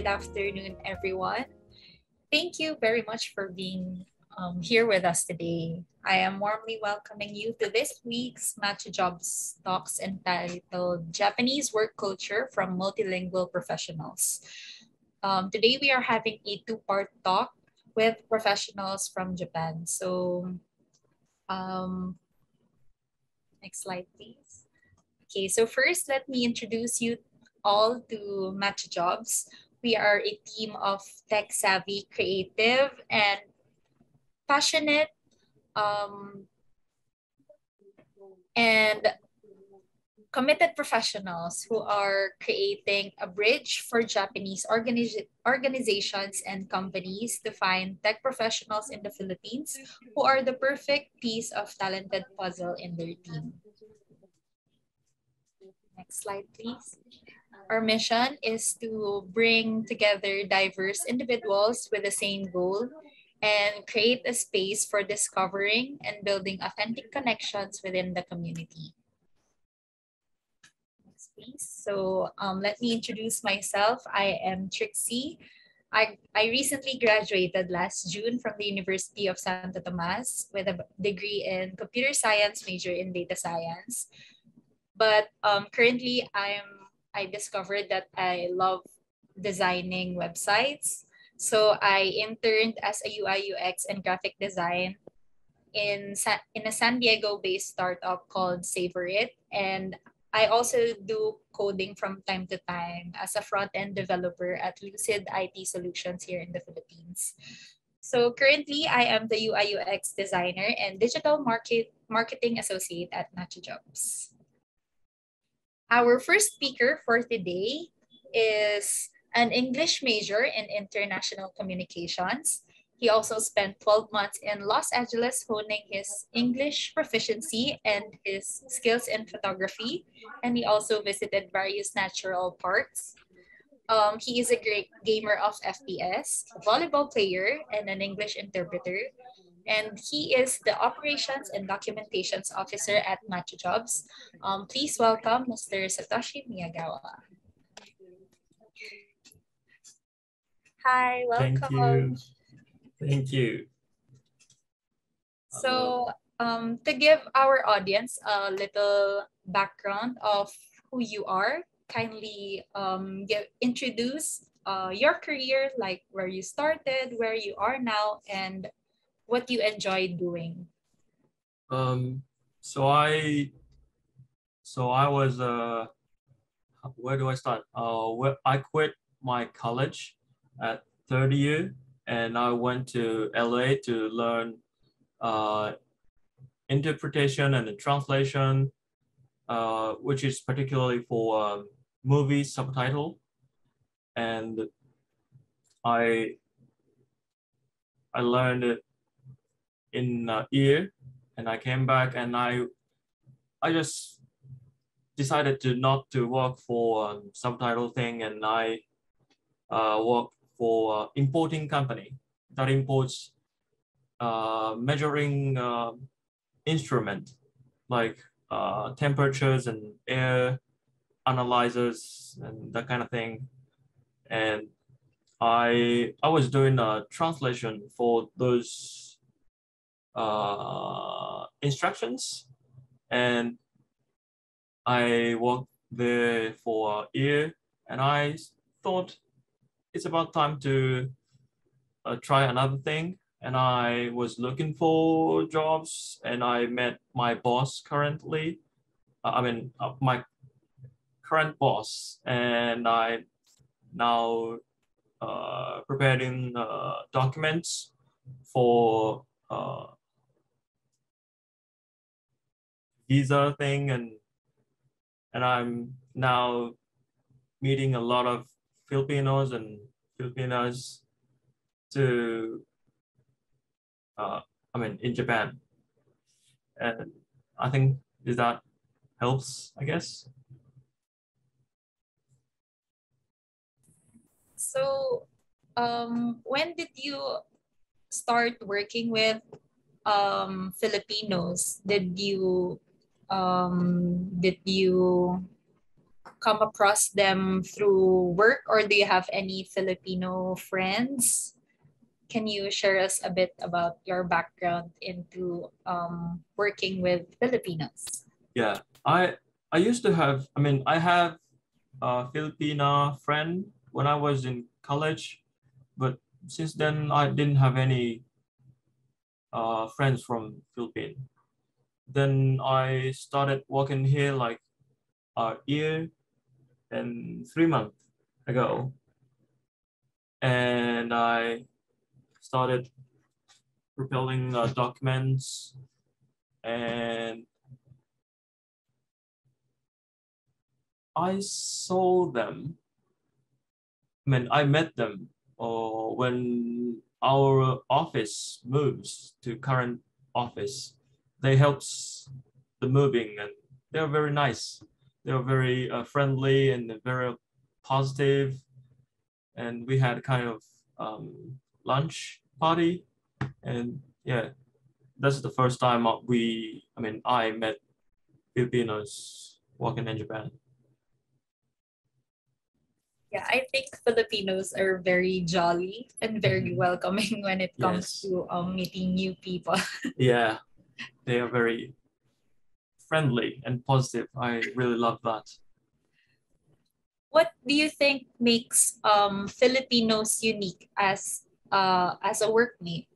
good afternoon, everyone. Thank you very much for being here with us today. I am warmly welcoming you to this week's Matcha Jobs talks entitled Japanese Work Culture from Multilingual Professionals. Today we are having a two-part talk with professionals from Japan. So next slide, please. Okay, so first let me introduce you all to Matcha Jobs. We are a team of tech-savvy, creative, and passionate and committed professionals who are creating a bridge for Japanese organizations and companies to find tech professionals in the Philippines who are the perfect piece of talented puzzle in their team. Next slide, please. Our mission is to bring together diverse individuals with the same goal and create a space for discovering and building authentic connections within the community. Next, please. So let me introduce myself. I am Trixie. I recently graduated last June from the University of Santo Tomas with a degree in computer science, major in data science. But currently, I discovered that I love designing websites. So I interned as a UI UX and graphic design in a San Diego-based startup called Savor It. And I also do coding from time to time as a front-end developer at Lucid IT Solutions here in the Philippines. So currently, I am the UI UX designer and digital marketing associate at Matcha Jobs. Our first speaker for today is an English major in international communications. He also spent 12 months in Los Angeles honing his English proficiency and his skills in photography. And he also visited various natural parks. He is a great gamer of FPS, a volleyball player, and an English interpreter. And he is the Operations and Documentations Officer at Matcha Jobs. Please welcome Mr. Satoshi Miyagawa. Hi, welcome. Thank you. Thank you. So to give our audience a little background of who you are, kindly introduce your career, like where you started, where you are now, and what you enjoy doing. So I was where do I start? I quit my college at third year, and I went to LA to learn interpretation and translation, which is particularly for movie subtitle. And I learned it in a year, and I came back, and I just decided to not to work for subtitle thing, and I worked for importing company that imports measuring instrument like temperatures and air analyzers and that kind of thing. And I was doing a translation for those instructions, and I worked there for a year, and I thought it's about time to try another thing. And I was looking for jobs, and I met my boss currently. My current boss, and I now preparing documents for visa thing, and I'm now meeting a lot of Filipinos and Filipinas to in Japan, and I think that helps, I guess. So when did you start working with Filipinos? Did you come across them through work, or do you have any Filipino friends? Can you share us a bit about your background into working with Filipinos? Yeah, I used to have. I mean, I have a Filipina friend when I was in college, but since then I didn't have any friends from Philippines. Then I started working here like a year and 3 months ago, and I started preparing documents, and I saw them. I mean, I met them when our office moves to current office. They helps the moving, and they're very nice. They're very friendly and very positive. And we had kind of lunch party, and yeah, that's the first time I met Filipinos working in Japan. Yeah, I think Filipinos are very jolly and very welcoming when it comes Yes. to meeting new people. Yeah, they are very friendly and positive. I really love that. What do you think makes Filipinos unique as a workmate?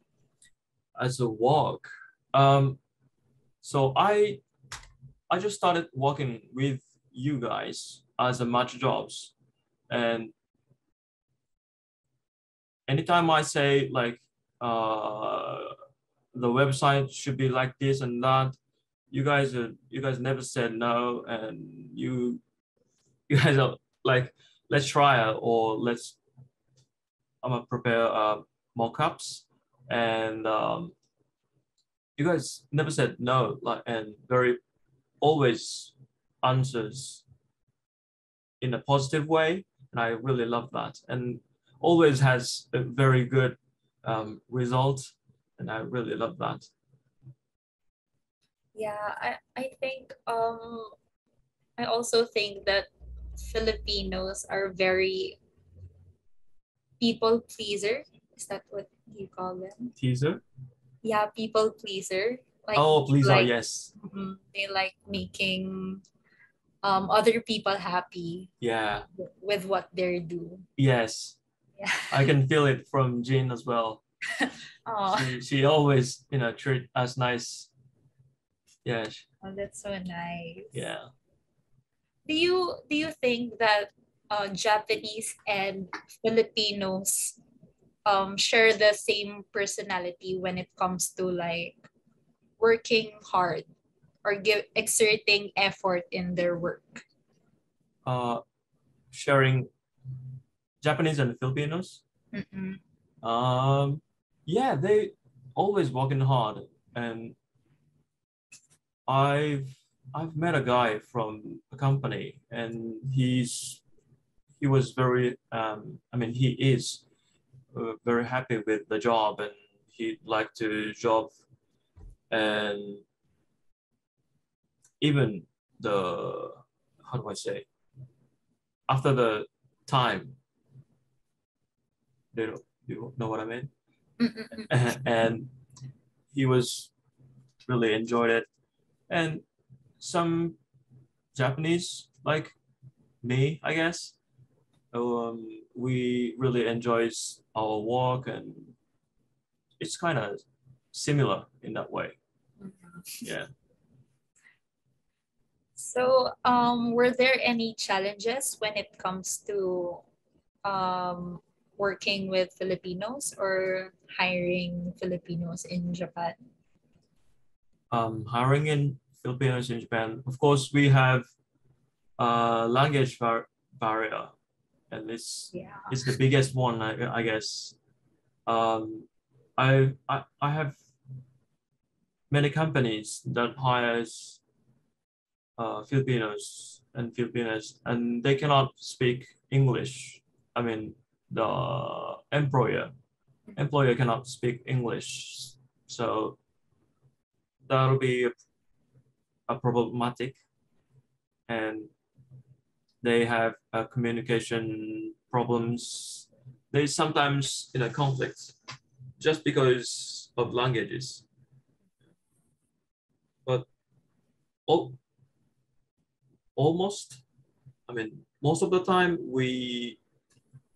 As a work, um, so I just started working with you guys as a Matcha Jobs, and anytime I say like the website should be like this and that, you guys never said no, and you guys are like, let's try it, or I'm gonna prepare mock-ups, and you guys never said no, like, and very always answers in a positive way, and I really love that, and always has a very good result, and I really love that. Yeah, I think I also think that Filipinos are very people pleaser. Is that what you call them? Teaser. Yeah, people pleaser. Like Oh, please, like yes. they like making other people happy Yeah. with what they do. Yes. Yeah. I can feel it from Jean as well. Oh, She always treat us nice. Yeah. oh, that's so nice. Yeah. Do you think that Japanese and Filipinos share the same personality when it comes to like working hard or exerting effort in their work? Uh, Sharing Japanese and Filipinos. Mm-mm. Yeah, they always working hard, and I've I've met a guy from a company, and he was very he is very happy with the job, and he liked to job, and even the how do I say, after the time, you know what I mean. Mm-mm. And he was really enjoyed it, and some Japanese like me, I guess. We really enjoys our work, and it's kind of similar in that way. Yeah. So, were there any challenges when it comes to um, working with Filipinos or hiring Filipinos in Japan? Hiring in Filipinos in Japan, of course, we have language barrier, and Yeah. it's the biggest one, I guess. Um, I have many companies that hires Filipinos and Filipinas, and they cannot speak English. I mean, the employer cannot speak English, so that'll be a problematic, and they have communication problems. They sometimes conflicts just because of languages. But al almost, I mean, most of the time we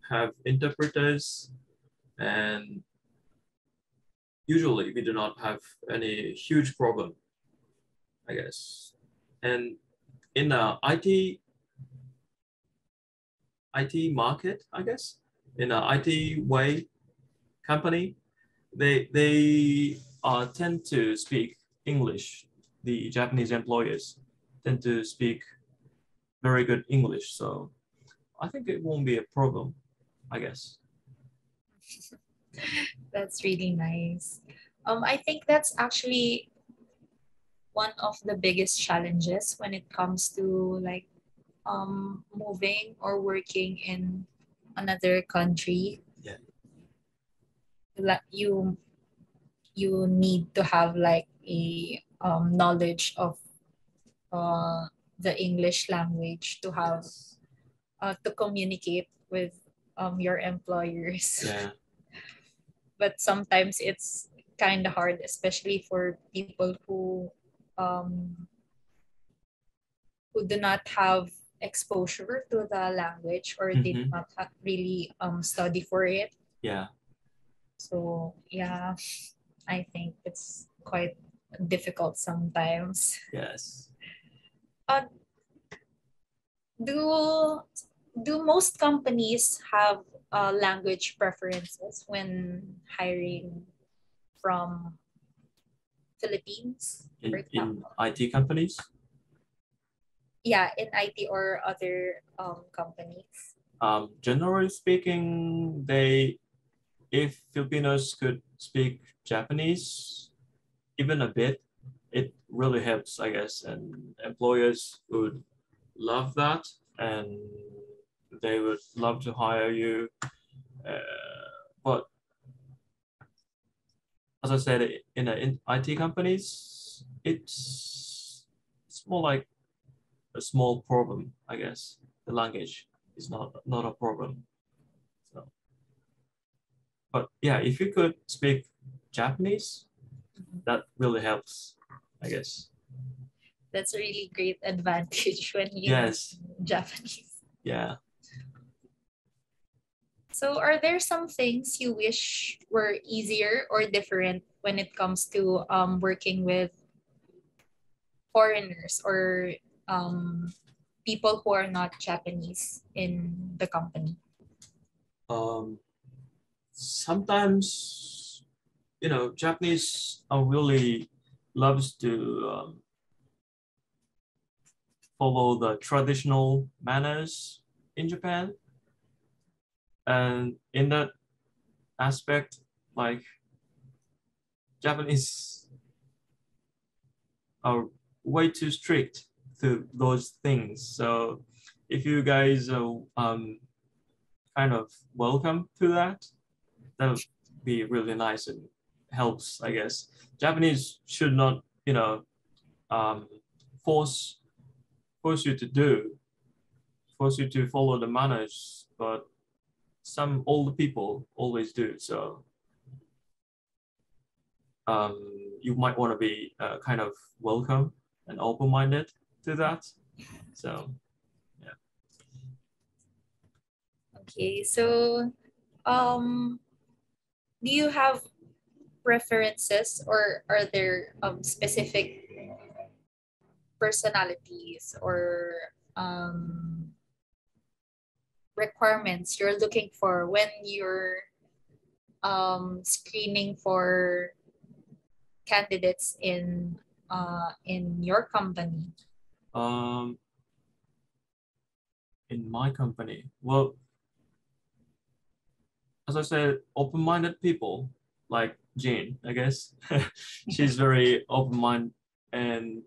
have interpreters, and usually we do not have any huge problem, I guess. And in the IT market, I guess, in an IT way company, they tend to speak English. The Japanese employers tend to speak very good English, so I think it won't be a problem, I guess. That's really nice. I think that's actually one of the biggest challenges when it comes to like moving or working in another country. Yeah. You need to have like a knowledge of uh, the English language to have Yes. to communicate with your employers. Yeah. But sometimes it's kind of hard, especially for people um, who do not have exposure to the language or did Mm-hmm. not really study for it. Yeah. So yeah, I think it's quite difficult sometimes. Yes. Uh, do do most companies have language preferences when hiring from Philippines, for In example? IT companies, Yeah, in IT or other companies. generally speaking, they if Filipinos could speak Japanese even a bit, it really helps, I guess, and employers would love that, and they would love to hire you. But as I said, in IT companies, it's more like a small problem, I guess. The language is not a problem. So, but yeah, if you could speak Japanese, that really helps, I guess. That's a really great advantage when you know Yes. Japanese. Yeah. So, are there some things you wish were easier or different when it comes to working with foreigners or people who are not Japanese in the company? Um, Sometimes, Japanese are really loves to follow the traditional manners in Japan. And in that aspect, like Japanese are way too strict to those things. So if you guys are kind of welcome to that, that would be really nice and helps, I guess. Japanese should not, um, force force you to do, force you to follow the manners, but some older people always do. So um, you might want to be kind of welcome and open-minded to that. So yeah. Okay, so um, do you have preferences or are there specific personalities or requirements you're looking for when you're screening for candidates in your company? Um, in my company, well, as I said, open-minded people like Jane, I guess. She's very open-minded and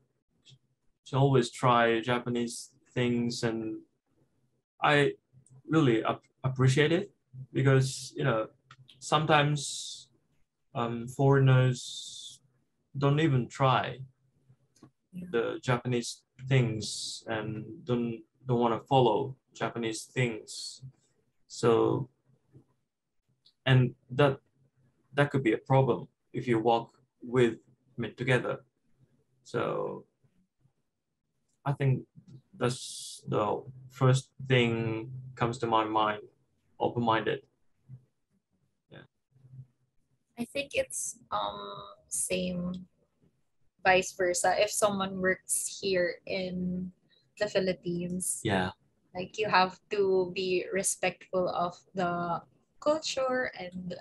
she always try Japanese things, and I really appreciate it because sometimes foreigners don't even try the Japanese things and don't don't want to follow Japanese things. So, and that could be a problem if you walk with together. So I think that's the first thing comes to my mind, open-minded. Yeah. I think it's same vice versa. If someone works here in the Philippines, Yeah. like you have to be respectful of the culture and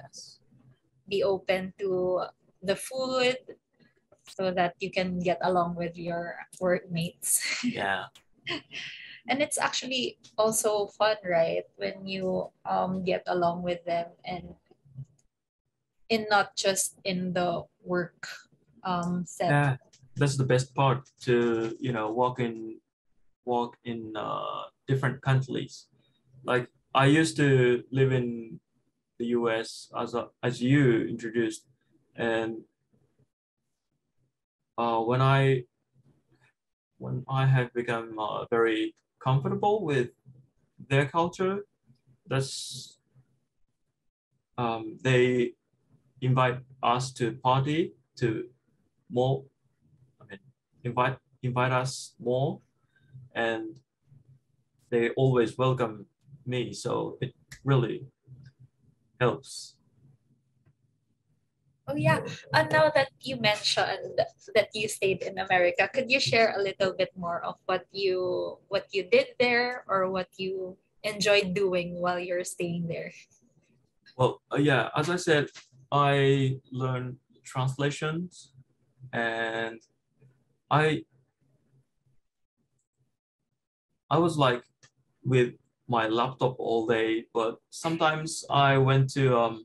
be open to the food so that you can get along with your workmates. Yeah. And it's actually also fun, right? When you get along with them and in not just in the work set. Yeah. That's the best part to, walk in different countries. Like I used to live in the US as you introduced, and when I have become very comfortable with their culture, that's they invite us to party to more. I mean, invite us more, and they always welcome me. So it really helps. Oh yeah. And now that you mentioned that you stayed in America, could you share a little bit more of what you did there or what you enjoyed doing while you're staying there? Well, yeah, as I said, I learned translations, and I I was like with my laptop all day, but sometimes I went to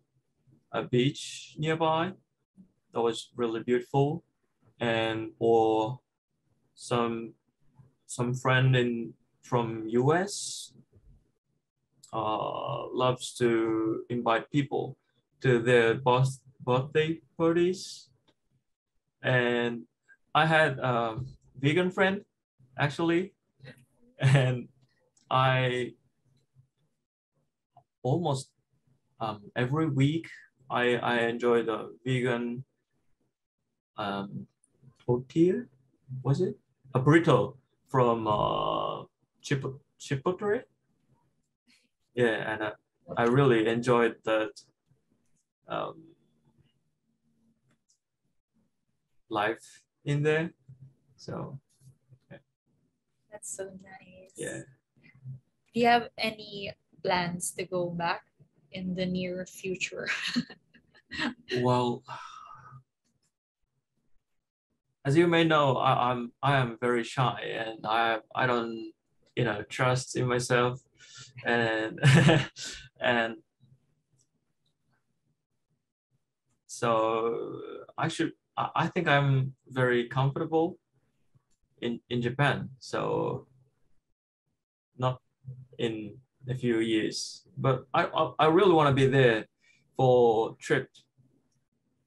a beach nearby that was really beautiful, and or some friend from US loves to invite people to their birthday parties, and I had a vegan friend actually, and I almost every week I enjoy the vegan tortilla, was it a burrito from Chipotle? Yeah, and I really enjoyed that um, life in there. So That's so nice. yeah. Do you have any plans to go back in the near future? Well, as you may know, I am very shy, and I don't trust in myself, and and so I think I'm very comfortable in Japan. So not in a few years, but I really want to be there for trip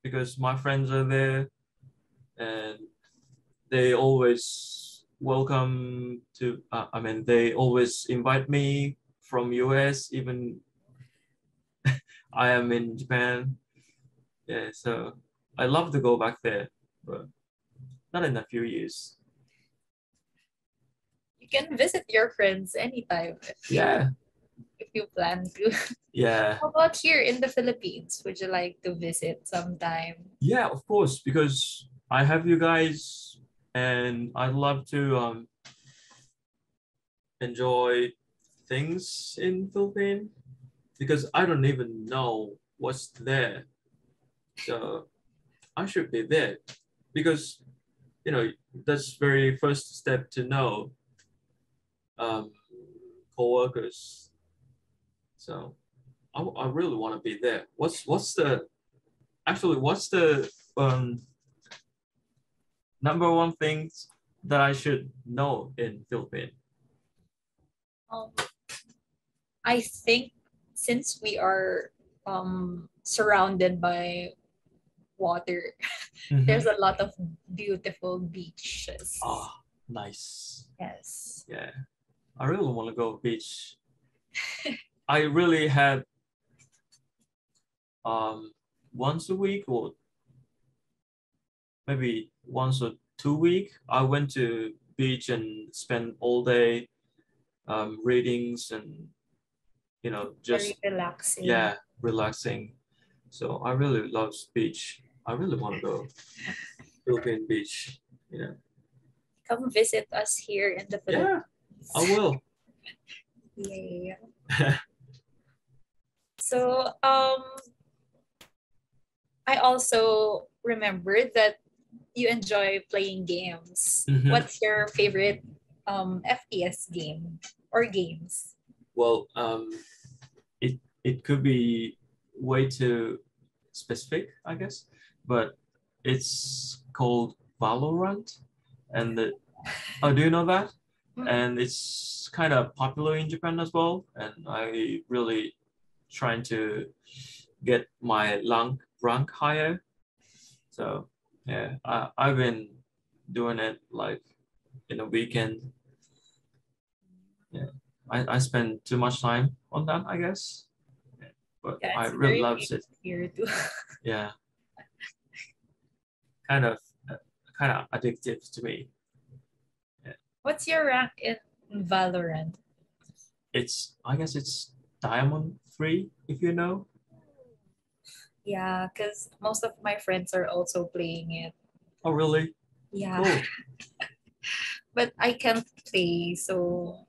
because my friends are there, and they always welcome to. I mean, they always invite me from US, even I am in Japan. Yeah, so I love to go back there, but not in a few years. You can visit your friends anytime Yeah, if you plan to. yeah, How about here in the Philippines? Would you like to visit sometime? yeah, of course, because I have you guys, and I'd love to enjoy things in Philippines because I don't even know what's there. So I should be there because that's very first step to know um, co-workers. So I really want to be there. What's the number one things that I should know in Philippines? Um, I think since we are surrounded by water, there's a lot of beautiful beaches. Ah, nice. Yes. Yeah, I really want to go beach. I really had once a week or maybe once or 2 week. I went to beach and spent all day readings and Very just relaxing. relaxing. So I really love beach. I really want to go Philippine beach. Yeah. Come visit us here in the Yeah, Philippines. I will. Yeah. So I also remembered that you enjoy playing games. Mhm. What's your favorite FPS game or games? Well, it could be way too specific, I guess, but it's called Valorant, and oh, do you know that? And it's kind of popular in Japan as well, and I really trying to get my rank higher. So yeah, I've been doing it like in a weekend. Yeah, I spend too much time on that, I guess. Yeah, but Yeah, I it's really very loves it. famous here too. Yeah, kind of kind of addictive to me. Yeah. What's your rank in Valorant? I guess it's Diamond 3, if you know. Yeah, because most of my friends are also playing it. Oh, really? Yeah, Cool. but I can't play, so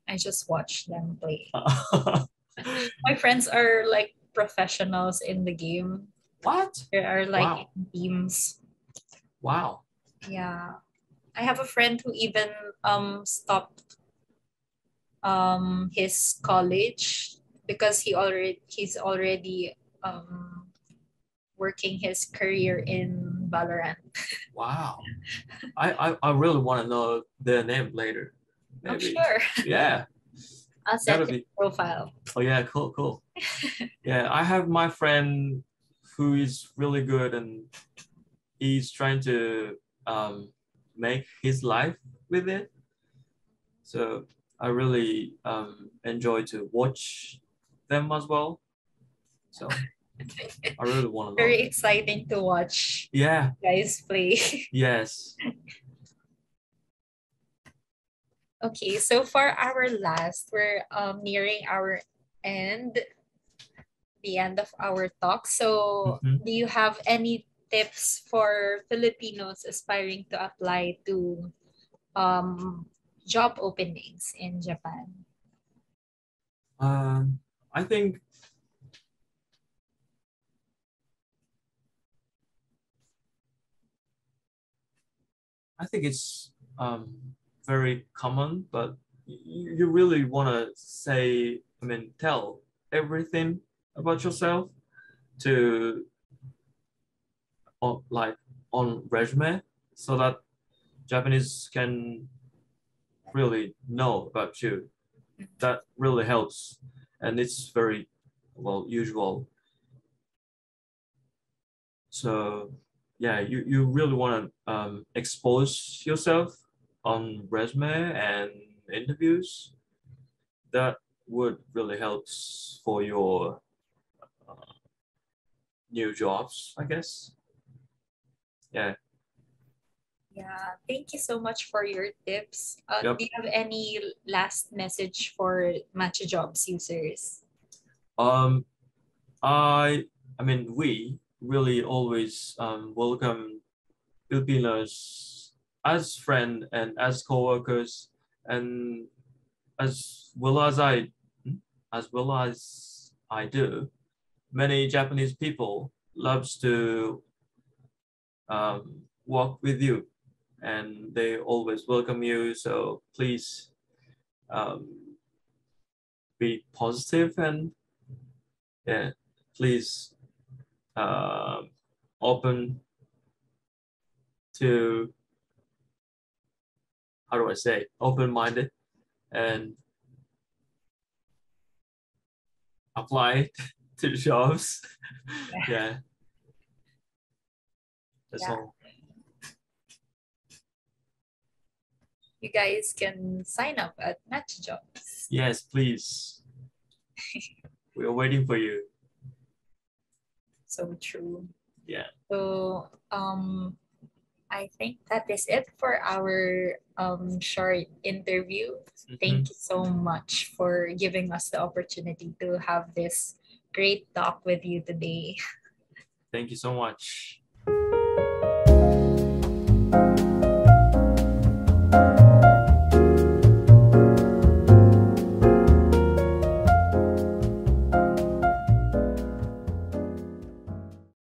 I just watch them play. My friends are like professionals in the game. What? They are like Wow. in teams. Wow. Yeah. I have a friend who even stopped his college because he's already working his career in Valorant. Wow. I really want to know their name later. I'm Maybe. sure. Yeah. I'll send That'll his be. profile. Oh yeah. Cool. Cool. Yeah. I have my friend who is really good and he's trying to make his life with it. So I really enjoy to watch them as well. So I really want to know. Very exciting to watch Yeah. guys play. Yes. Okay, so for our last, we're nearing our end, the end of our talk. So, Mhm. do you have any tips for Filipinos aspiring to apply to um, job openings in Japan? Um, I think it's very common, but you really want to say, I mean, tell everything about yourself to like on resume, so that Japanese can really know about you. That really helps, and it's very well usual. So yeah, you really want to expose yourself on resume and interviews. That would really help for your uh, new jobs, I guess. Yeah. Yeah, thank you so much for your tips. Yep. Do you have any last message for Matcha Jobs users? Um, I mean, we really always welcome Filipinos as friend and as coworkers, and as well as I do. Many Japanese people loves to work with you, and they always welcome you. So please um, be positive and yeah, please um open to how do I say open-minded and apply to jobs. Yeah, that's Yeah. all. you guys can sign up at Matcha Jobs. Yes, please. We are waiting for you. So true. Yeah. So I think that is it for our short interview. Thank you so much for giving us the opportunity to have this great talk with you today. Thank you so much.